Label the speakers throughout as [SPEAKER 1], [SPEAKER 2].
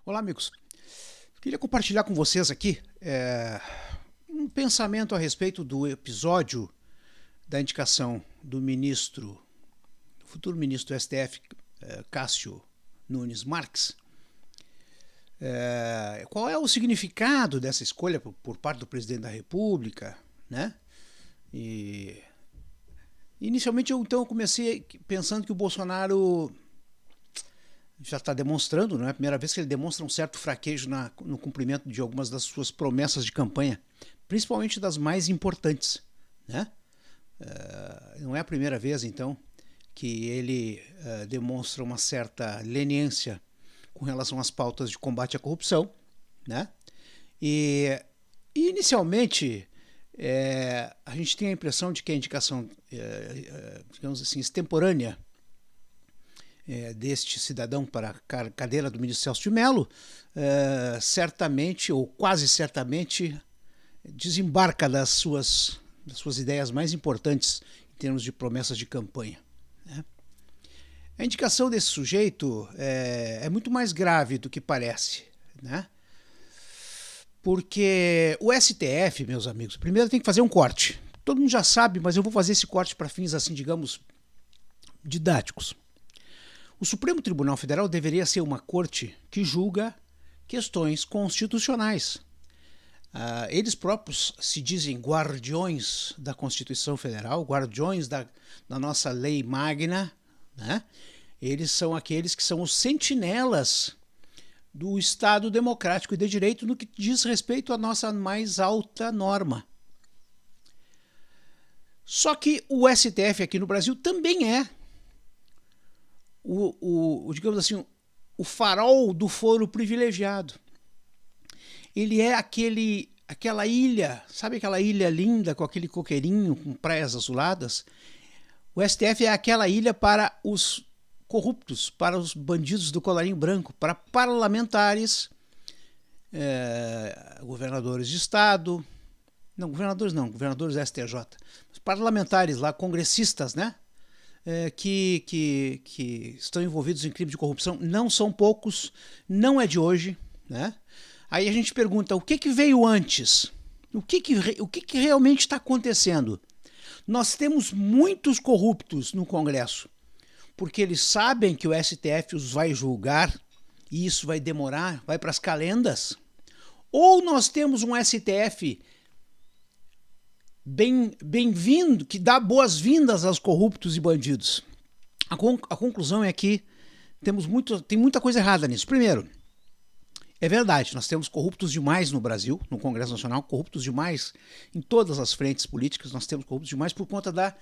[SPEAKER 1] Olá, amigos. Queria compartilhar com vocês aqui um pensamento a respeito do episódio da indicação do futuro ministro do STF, Cássio Nunes Marques. Qual é o significado dessa escolha por parte do presidente da República, né? E inicialmente eu comecei pensando que o Bolsonaro já está demonstrando, não é a primeira vez que ele demonstra um certo fraquejo no cumprimento de algumas das suas promessas de campanha, principalmente das mais importantes, né? Não é a primeira vez, então, que ele demonstra uma certa leniência com relação às pautas de combate à corrupção, né? E inicialmente a gente tem a impressão de que a indicação, digamos assim, extemporânea deste cidadão para a cadeira do ministro Celso de Mello, certamente, ou quase certamente, desembarca das suas ideias mais importantes em termos de promessas de campanha, né? A indicação desse sujeito é muito mais grave do que parece, né? Porque o STF, meus amigos, primeiro tem que fazer um corte. Todo mundo já sabe, mas eu vou fazer esse corte para fins, assim, digamos, didáticos. O Supremo Tribunal Federal deveria ser uma corte que julga questões constitucionais. Eles próprios se dizem guardiões da Constituição Federal, guardiões da nossa lei magna, né? Eles são aqueles que são os sentinelas do Estado democrático e de direito no que diz respeito à nossa mais alta norma. Só que o STF aqui no Brasil também é digamos assim, o farol do foro privilegiado. Ele é aquela ilha, sabe aquela ilha linda com aquele coqueirinho, com praias azuladas? O STF é aquela ilha para os corruptos, para os bandidos do colarinho branco, para parlamentares, governadores de estado, governadores da STJ, parlamentares lá, congressistas, né? Que estão envolvidos em crime de corrupção, não são poucos, não é de hoje, né? Aí a gente pergunta, o que veio antes? O que realmente está acontecendo? Nós temos muitos corruptos no Congresso, porque eles sabem que o STF os vai julgar, e isso vai demorar, vai para as calendas. Ou nós temos um STF bem-vindo, que dá boas-vindas aos corruptos e bandidos. A conclusão é que tem muita coisa errada nisso. Primeiro, é verdade, nós temos corruptos demais no Brasil, no Congresso Nacional, corruptos demais em todas as frentes políticas, nós temos corruptos demais por conta da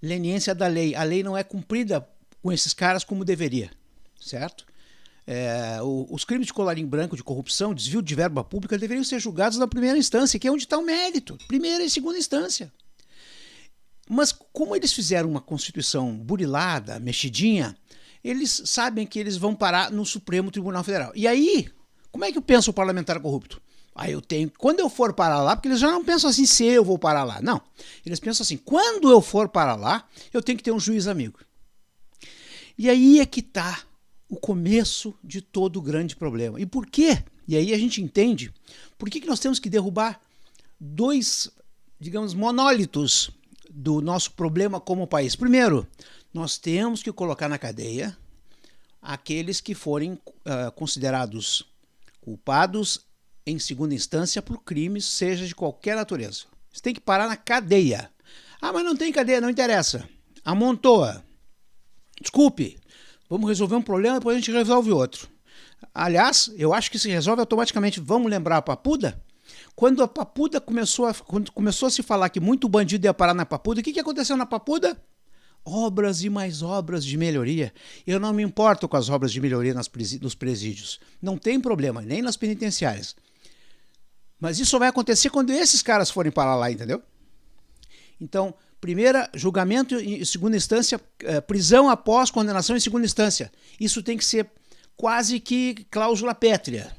[SPEAKER 1] leniência da lei. A lei não é cumprida com esses caras como deveria, certo? Os crimes de colarinho branco, de corrupção, desvio de verba pública deveriam ser julgados na primeira instância, que é onde está o mérito, primeira e segunda instância. Mas como eles fizeram uma Constituição burilada, mexidinha, eles sabem que eles vão parar no Supremo Tribunal Federal. E aí, como é que pensa o parlamentar corrupto? Quando eu for parar lá, porque eles já não pensam assim, se eu vou parar lá, não. Eles pensam assim, quando eu for parar lá, eu tenho que ter um juiz amigo. E aí é que está o começo de todo o grande problema. E por quê? E aí a gente entende por que nós temos que derrubar dois, digamos, monólitos do nosso problema como país. Primeiro, nós temos que colocar na cadeia aqueles que forem considerados culpados em segunda instância por crimes, seja de qualquer natureza. Você tem que parar na cadeia. Mas não tem cadeia, não interessa. Amontoa. Desculpe. Vamos resolver um problema, depois a gente resolve outro. Aliás, eu acho que se resolve automaticamente. Vamos lembrar a Papuda? Quando a Papuda quando começou a se falar que muito bandido ia parar na Papuda, o que aconteceu na Papuda? Obras e mais obras de melhoria. Eu não me importo com as obras de melhoria nos presídios. Não tem problema, nem nas penitenciárias. Mas isso só vai acontecer quando esses caras forem parar lá, entendeu? Então, primeira, julgamento em segunda instância, prisão após condenação em segunda instância. Isso tem que ser quase que cláusula pétrea.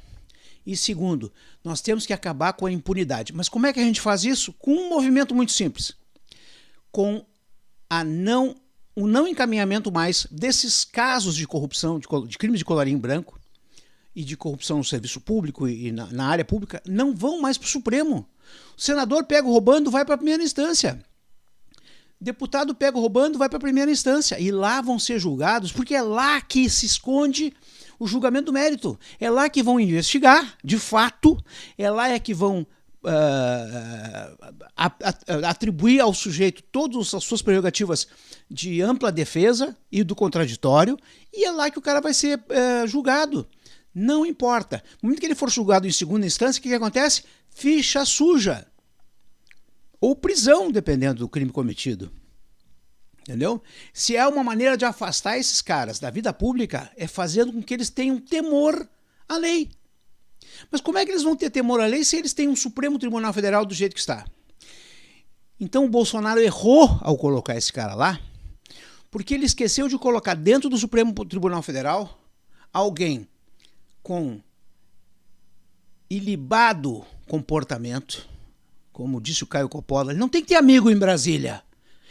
[SPEAKER 1] E segundo, nós temos que acabar com a impunidade. Mas como é que a gente faz isso? Com um movimento muito simples. Com o não encaminhamento mais desses casos de corrupção, de crimes de colarinho branco, e de corrupção no serviço público e na área pública não vão mais para o Supremo. O senador pega roubando, vai para a primeira instância. Deputado pega roubando, vai para a primeira instância. E lá vão ser julgados, porque é lá que se esconde o julgamento do mérito. É lá que vão investigar, de fato. É lá que vão atribuir ao sujeito todas as suas prerrogativas de ampla defesa e do contraditório. E é lá que o cara vai ser julgado. Não importa. No momento que ele for julgado em segunda instância, o que acontece? Ficha suja. Ou prisão, dependendo do crime cometido. Entendeu? Se é uma maneira de afastar esses caras da vida pública, é fazendo com que eles tenham temor à lei. Mas como é que eles vão ter temor à lei se eles têm um Supremo Tribunal Federal do jeito que está? Então o Bolsonaro errou ao colocar esse cara lá, porque ele esqueceu de colocar dentro do Supremo Tribunal Federal alguém com ilibado comportamento, como disse o Caio Coppola. Ele não tem que ter amigo em Brasília.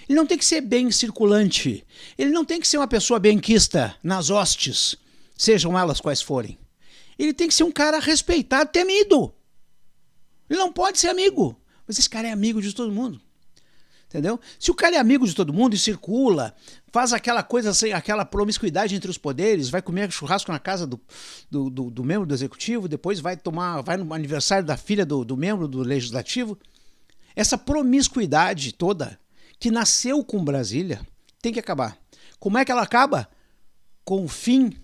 [SPEAKER 1] Ele não tem que ser bem circulante. Ele não tem que ser uma pessoa benquista nas hostes, sejam elas quais forem. Ele tem que ser um cara respeitado, temido. Ele não pode ser amigo. Mas esse cara é amigo de todo mundo. Entendeu? Se o cara é amigo de todo mundo e circula, faz aquela coisa assim, aquela promiscuidade entre os poderes, vai comer churrasco na casa do membro do executivo, depois vai no aniversário da filha do membro do legislativo. Essa promiscuidade toda que nasceu com Brasília tem que acabar. Como é que ela acaba? Com o fim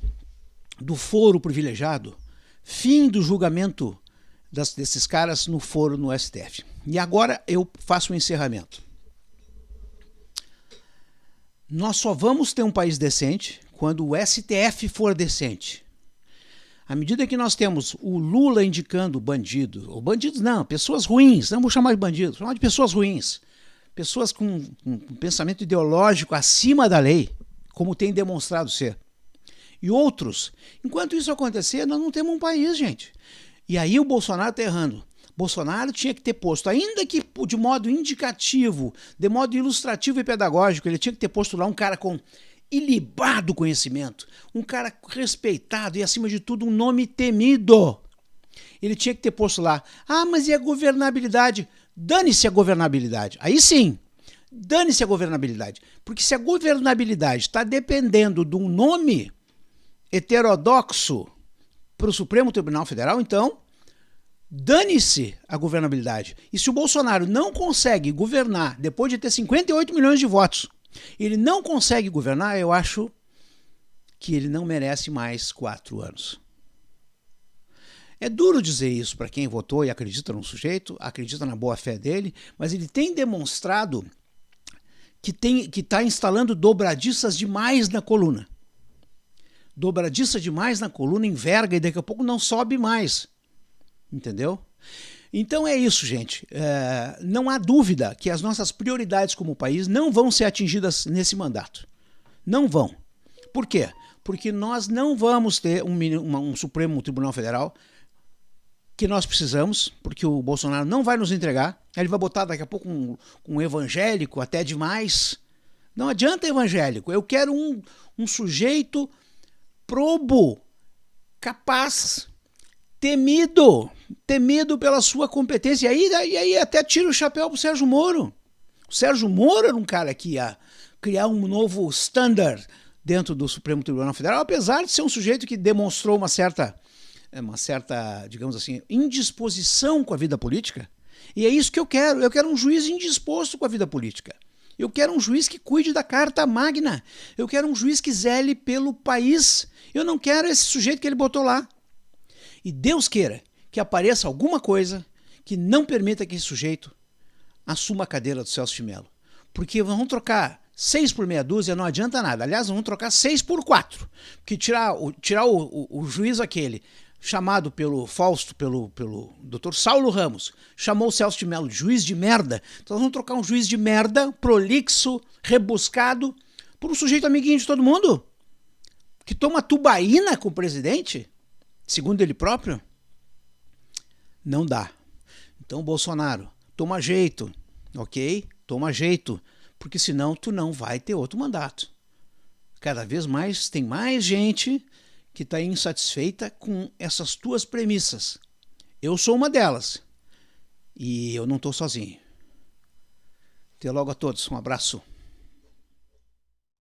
[SPEAKER 1] do foro privilegiado, fim do julgamento desses caras no foro no STF. E agora eu faço um encerramento. Nós só vamos ter um país decente quando o STF for decente. À medida que nós temos o Lula indicando bandido, ou bandidos não, pessoas ruins, não vou chamar de bandidos, vou chamar de pessoas ruins, pessoas com um pensamento ideológico acima da lei, como tem demonstrado ser. E outros, enquanto isso acontecer, nós não temos um país, gente. E aí o Bolsonaro está errando. Bolsonaro tinha que ter posto, ainda que de modo indicativo, de modo ilustrativo e pedagógico, ele tinha que ter posto lá um cara com ilibado conhecimento, um cara respeitado e, acima de tudo, um nome temido. Ele tinha que ter posto lá, mas e a governabilidade? Dane-se a governabilidade. Aí sim, dane-se a governabilidade. Porque se a governabilidade está dependendo de um nome heterodoxo para o Supremo Tribunal Federal, então dane-se a governabilidade. E se o Bolsonaro não consegue governar, depois de ter 58 milhões de votos, ele não consegue governar, eu acho que ele não merece mais 4 anos. É duro dizer isso para quem votou e acredita no sujeito, acredita na boa-fé dele, mas ele tem demonstrado que está instalando dobradiças demais na coluna. Dobradiça demais na coluna, enverga e daqui a pouco não sobe mais. Entendeu? Então é isso, gente. Não há dúvida que as nossas prioridades como país não vão ser atingidas nesse mandato. Não vão. Por quê? Porque nós não vamos ter um Supremo Tribunal Federal que nós precisamos, porque o Bolsonaro não vai nos entregar. Ele vai botar daqui a pouco um evangélico até demais. Não adianta evangélico. Eu quero um sujeito probo, capaz, temido pela sua competência. E aí até tira o chapéu pro Sérgio Moro. O Sérgio Moro era um cara que ia criar um novo standard dentro do Supremo Tribunal Federal, apesar de ser um sujeito que demonstrou uma certa, digamos assim, indisposição com a vida política. E é isso que eu quero. Eu quero um juiz indisposto com a vida política. Eu quero um juiz que cuide da Carta Magna. Eu quero um juiz que zele pelo país. Eu não quero esse sujeito que ele botou lá. E Deus queira que apareça alguma coisa que não permita que esse sujeito assuma a cadeira do Celso de Mello. Porque vão trocar 6 por meia dúzia não adianta nada. Aliás, vão trocar 6 por 4. Porque tirar o juiz aquele chamado pelo Fausto, pelo Dr. Saulo Ramos, chamou o Celso de Mello de juiz de merda. Então nós vamos trocar um juiz de merda, prolixo, rebuscado, por um sujeito amiguinho de todo mundo, que toma tubaína com o presidente, segundo ele próprio. Não dá. Então, Bolsonaro, toma jeito, ok? Toma jeito, porque senão tu não vai ter outro mandato. Cada vez mais tem mais gente que está insatisfeita com essas tuas premissas. Eu sou uma delas. E eu não estou sozinho. Até logo a todos. Um abraço.